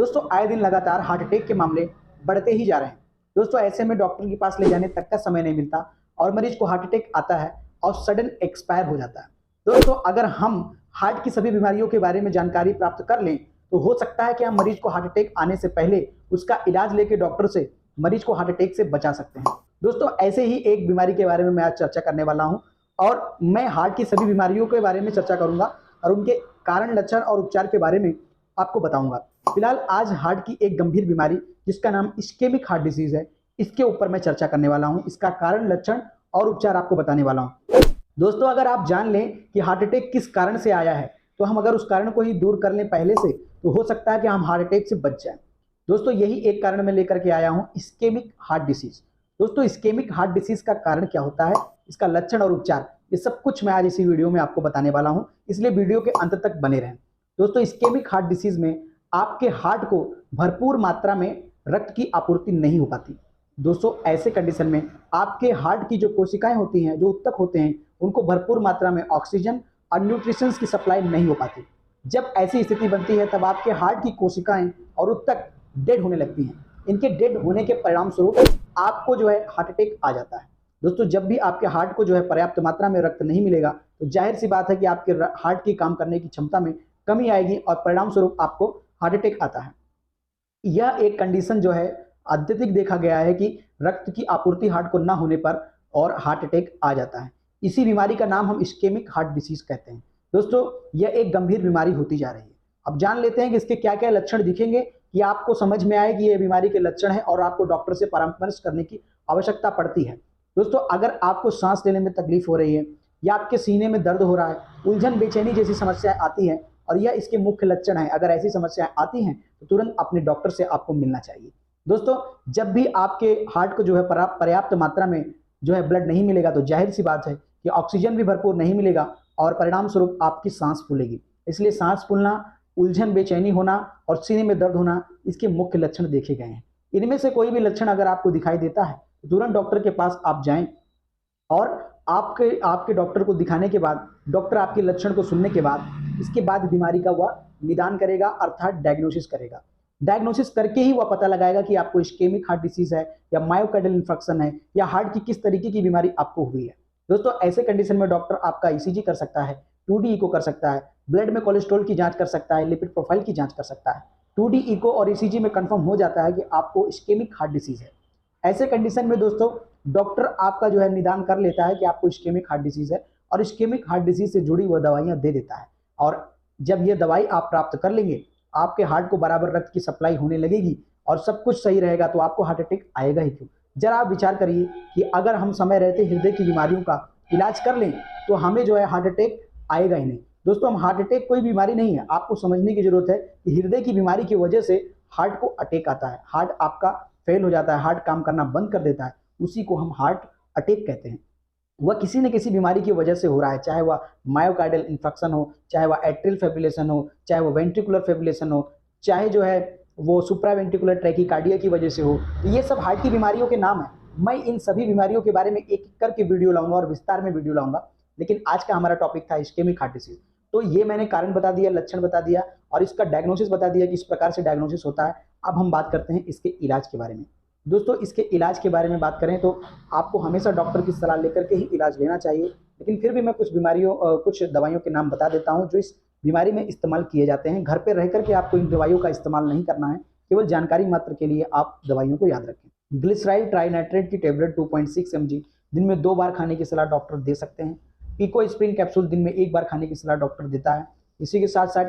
दोस्तों आए दिन लगातार हार्ट अटैक के मामले बढ़ते ही जा रहे हैं। दोस्तों ऐसे में डॉक्टर के पास ले जाने तक का समय नहीं मिलता और मरीज को हार्ट अटैक आता है और सडन एक्सपायर हो जाता है। दोस्तों अगर हम हार्ट की सभी बीमारियों के बारे में जानकारी प्राप्त कर लें तो हो सकता है कि हम मरीज को हार्ट अटैक आने से पहले उसका इलाज लेके डॉक्टर से मरीज को हार्ट अटैक से बचा सकते हैं। दोस्तों ऐसे ही एक बीमारी के बारे में मैं आज चर्चा करने वाला हूं और मैं हार्ट की सभी बीमारियों के बारे में चर्चा करूंगा और उनके कारण, लक्षण और उपचार के बारे में आपको बताऊंगा। फिलहाल आज हार्ट की एक गंभीर बीमारी जिसका नाम इस्केमिक हार्ट डिसीज है, इसके ऊपर मैं चर्चा करने वाला हूं। इसका कारण, लक्षण और उपचार आपको बताने वाला हूं। दोस्तों अगर आप जान लें कि हार्ट अटैक किस कारण से आया है तो हम अगर उस कारण को ही दूर कर लें पहले से तो हो सकता है कि हम हार्ट अटैक से बच जाएं। दोस्तों यही एक कारण मैं लेकर के आया हूं, इस्केमिक हार्ट डिसीज। दोस्तों इस्केमिक हार्ट डिसीज का कारण क्या होता है, इसका लक्षण और उपचार, ये सब कुछ मैं आज इसी वीडियो में आपको बताने वाला हूं, इसलिए वीडियो के अंत तक बने रहें। दोस्तों इस्केमिक हार्ट डिसीज में आपके हार्ट को भरपूर मात्रा में रक्त की आपूर्ति नहीं हो पाती। दोस्तों ऐसे कंडीशन में आपके हार्ट की जो कोशिकाएं होती हैं, जो ऊतक होते हैं, उनको भरपूर मात्रा में ऑक्सीजन और न्यूट्रिशंस की सप्लाई नहीं हो पाती। जब ऐसी स्थिति बनती है तब आपके हार्ट की कोशिकाएं और ऊतक डेड होने लगती हैं। इनके डेड होने के परिणाम स्वरूप आपको जो है हार्ट अटैक आ जाता है। दोस्तों जब भी आपके हार्ट को जो है पर्याप्त मात्रा में रक्त नहीं मिलेगा तो जाहिर सी बात है कि आपके हार्ट की काम करने की क्षमता में कमी आएगी और परिणाम स्वरूप आपको हार्ट अटैक आता है। यह एक कंडीशन जो है अत्यधिक देखा गया है कि रक्त की आपूर्ति हार्ट को ना होने पर और हार्ट अटैक आ जाता है। इसी बीमारी का नाम हम इस्केमिक हार्ट डिसीज कहते हैं। दोस्तों यह एक गंभीर बीमारी होती जा रही है। अब जान लेते हैं कि इसके क्या क्या लक्षण दिखेंगे कि आपको समझ में आए कि यह बीमारी के लक्षण है और आपको डॉक्टर से परामर्श करने की आवश्यकता पड़ती है। दोस्तों अगर आपको सांस लेने में तकलीफ हो रही है या आपके सीने में दर्द हो रहा है, उलझन, बेचैनी जैसी समस्याएं आती हैं और यह इसके मुख्य लक्षण है, अगर ऐसी समस्याएं आती हैं तो तुरंत अपने डॉक्टर से आपको मिलना चाहिए। दोस्तों जब भी आपके हार्ट को जो है पर्याप्त मात्रा में जो है ब्लड नहीं मिलेगा तो जाहिर सी बात है कि ऑक्सीजन भी भरपूर नहीं मिलेगा और परिणाम स्वरूप आपकी सांस फूलेगी। इसलिए सांस फूलना, उलझन, बेचैनी होना और सीने में दर्द होना इसके मुख्य लक्षण देखे गए हैं। इनमें से कोई भी लक्षण अगर आपको दिखाई देता है तो तुरंत डॉक्टर के पास आप जाएं और आपके डॉक्टर को दिखाने के बाद डॉक्टर आपके लक्षण को सुनने के बाद इसके बाद बीमारी का वह निदान करेगा, अर्थात डायग्नोसिस करेगा। डायग्नोसिस करके ही वह पता लगाएगा कि आपको इस्केमिक हार्ट डिसीज है या मायोकार्डियल इंफेक्शन है या हार्ट की किस तरीके की बीमारी आपको हुई है। दोस्तों ऐसे कंडीशन में डॉक्टर आपका ईसीजी कर सकता है, 2D इको कर सकता है, ब्लड में कोलेस्ट्रॉल की जांच कर सकता है, लिपिड प्रोफाइल की जांच कर सकता है। 2D इको और ईसीजी में कंफर्म हो जाता है कि आपको इस्केमिक हार्ट डिसीज है। ऐसे कंडीशन में दोस्तों डॉक्टर आपका जो है निदान कर लेता है कि आपको इस्केमिक हार्ट डिसीज है और इस्केमिक हार्ट डिसीज से जुड़ी वह दवाइयां दे देता है। और जब ये दवाई आप प्राप्त कर लेंगे, आपके हार्ट को बराबर रक्त की सप्लाई होने लगेगी और सब कुछ सही रहेगा तो आपको हार्ट अटैक आएगा ही क्यों। जरा आप विचार करिए कि अगर हम समय रहते हृदय की बीमारियों का इलाज कर लें तो हमें जो है हार्ट अटैक आएगा ही नहीं। दोस्तों हम हार्ट अटैक कोई बीमारी नहीं है, आपको समझने की जरूरत है कि हृदय की बीमारी की वजह से हार्ट को अटैक आता है, हार्ट आपका फेल हो जाता है, हार्ट काम करना बंद कर देता है, उसी को हम हार्ट अटैक कहते हैं। वह किसी न किसी बीमारी की वजह से हो रहा है, चाहे वह मायोकार्डियल इंफेक्शन हो, चाहे वह एट्रियल फाइब्रिलेशन हो, चाहे वह वेंट्रिकुलर फाइब्रिलेशन हो, चाहे जो है वो सुप्रावेंट्रिकुलर ट्रैकीकार्डिया की वजह से हो। तो ये सब हार्ट की बीमारियों के नाम है। मैं इन सभी बीमारियों के बारे में एक एक करके वीडियो लाऊंगा और विस्तार में वीडियो लाऊंगा, लेकिन आज का हमारा टॉपिक था इस्केमिक हार्ट डिसीज। तो ये मैंने कारण बता दिया, लक्षण बता दिया और इसका डायग्नोसिस बता दिया कि इस प्रकार से डायग्नोसिस होता है। अब हम बात करते हैं इसके इलाज के बारे में। दोस्तों इसके इलाज के बारे में बात करें तो आपको हमेशा डॉक्टर की सलाह लेकर के ही इलाज लेना चाहिए, लेकिन फिर भी मैं कुछ दवाइयों के नाम बता देता हूं जो इस बीमारी में इस्तेमाल किए जाते हैं। घर पे रह करके आपको इन दवाइयों का इस्तेमाल नहीं करना है, केवल जानकारी मात्र के लिए आप दवाइयों को याद रखें। ग्लिसराइल ट्राइनाइट्रेट की टेबलेट 2.6 mg दिन में 2 बार खाने की सलाह डॉक्टर दे सकते हैं। पिकोस्प्रिन कैप्सूल दिन में 1 बार खाने की सलाह डॉक्टर देता है। इसी के साथ साथ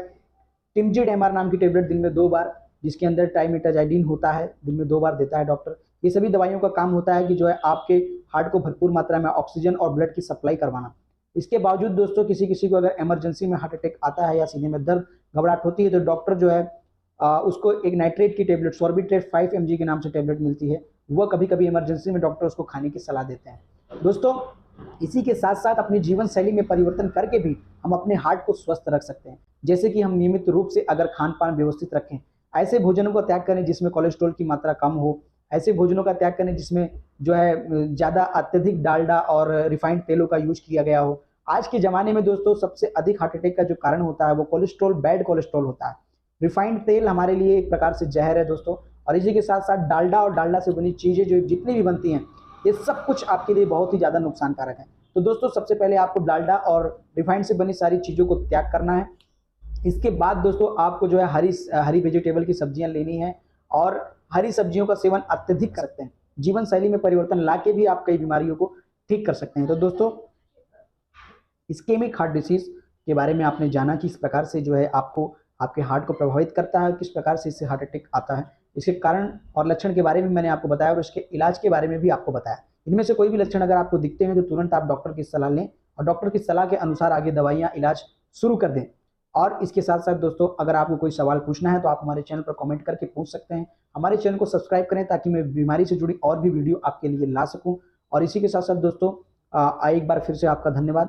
टिमजिड एमआर नाम की टेबलेट दिन में 2 बार, जिसके अंदर टाइमेटाजाइडिन होता है, दिन में 2 बार देता है डॉक्टर। ये सभी दवाइयों का काम होता है कि जो है आपके हार्ट को भरपूर मात्रा में ऑक्सीजन और ब्लड की सप्लाई करवाना। इसके बावजूद दोस्तों किसी को अगर इमरजेंसी में हार्ट अटैक आता है या सीने में दर्द, घबराहट होती है तो डॉक्टर जो है उसको एक नाइट्रेट की टेबलेट सॉर्बिट्रेट 5 mg के नाम से टेबलेट मिलती है, वह कभी कभी इमरजेंसी में डॉक्टर उसको खाने की सलाह देते हैं। दोस्तों इसी के साथ साथ अपनी जीवन शैली में परिवर्तन करके भी हम अपने हार्ट को स्वस्थ रख सकते हैं, जैसे कि हम नियमित रूप से अगर खान पान व्यवस्थित रखें, ऐसे भोजनों का त्याग करें जिसमें कोलेस्ट्रॉल की मात्रा कम हो, ऐसे भोजनों का त्याग करें जिसमें जो है ज़्यादा अत्यधिक डालडा और रिफाइंड तेलों का यूज किया गया हो। आज के ज़माने में दोस्तों सबसे अधिक हार्ट अटैक का जो कारण होता है वो कोलेस्ट्रॉल, बैड कोलेस्ट्रॉल होता है। रिफाइंड तेल हमारे लिए एक प्रकार से जहर है दोस्तों, और इसी के साथ साथ डालडा और डालडा से बनी चीज़ें जो जितनी भी बनती हैं, ये सब कुछ आपके लिए बहुत ही ज़्यादा नुकसानकारक है। तो दोस्तों सबसे पहले आपको डालडा और रिफाइंड से बनी सारी चीज़ों को त्याग करना है। इसके बाद दोस्तों आपको जो है हरी वेजिटेबल की सब्जियां लेनी है, और हरी सब्जियों का सेवन अत्यधिक कर सकते हैं। जीवन शैली में परिवर्तन ला के भी आप कई बीमारियों को ठीक कर सकते हैं। तो दोस्तों इस्केमिक हार्ट डिसीज के बारे में आपने जाना कि इस प्रकार से जो है आपको आपके हार्ट को प्रभावित करता है, किस प्रकार से इससे हार्ट अटैक आता है, इसके कारण और लक्षण के बारे में मैंने आपको बताया, और इसके इलाज के बारे में भी आपको बताया। इनमें से कोई भी लक्षण अगर आपको दिखते हैं तो तुरंत आप डॉक्टर की सलाह लें, और डॉक्टर की सलाह के अनुसार आगे दवाइयाँ इलाज शुरू कर दें। और इसके साथ साथ दोस्तों अगर आपको कोई सवाल पूछना है तो आप हमारे चैनल पर कमेंट करके पूछ सकते हैं। हमारे चैनल को सब्सक्राइब करें ताकि मैं बीमारी से जुड़ी और भी वीडियो आपके लिए ला सकूं। और इसी के साथ साथ दोस्तों एक बार फिर से आपका धन्यवाद।